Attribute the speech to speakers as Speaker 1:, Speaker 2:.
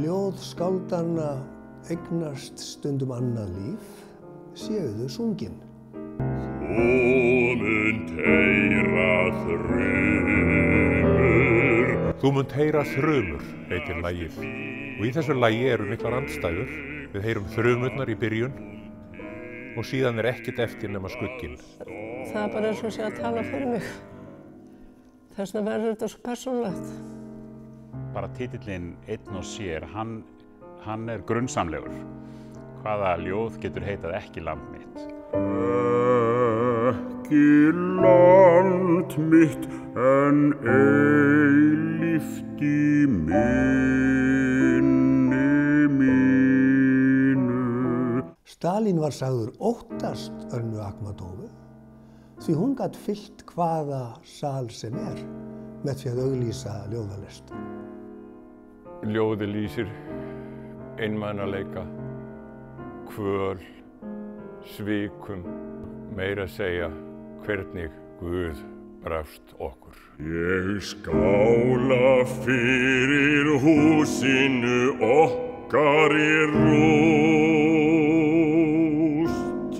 Speaker 1: ljóð skáldanna eignast stundum annað líf, séu þau sungin.
Speaker 2: Þú munt heyra þrumur.
Speaker 3: Þú munt heyra þrumur, heitir lagið. Og í þessu lagi eru miklar andstæður. Við heyrum þrumurnar í byrjun og síðan ekkert eftir nema skugginn.
Speaker 4: Það bara eins og sé að tala fyrir mig. Þess vegna verður þetta svo persónulegt.
Speaker 5: Bara titillinn einn og sér, hann grunnsamlegur. Hvaða ljóð getur heitað ekki land mitt?
Speaker 2: Ekki land mitt en eilíft í minni mínu.
Speaker 1: Stalín var sagður óttast Önnu Akhmatovу því hún gat fyllt hvaða sal sem með því að auglýsa ljóðalest.
Speaker 6: Ljóði lýsir einmanaleika, kvöl, svikum, meira segja hvernig Guð brást okkur.
Speaker 2: Ég skála fyrir húsinu okkar í ró.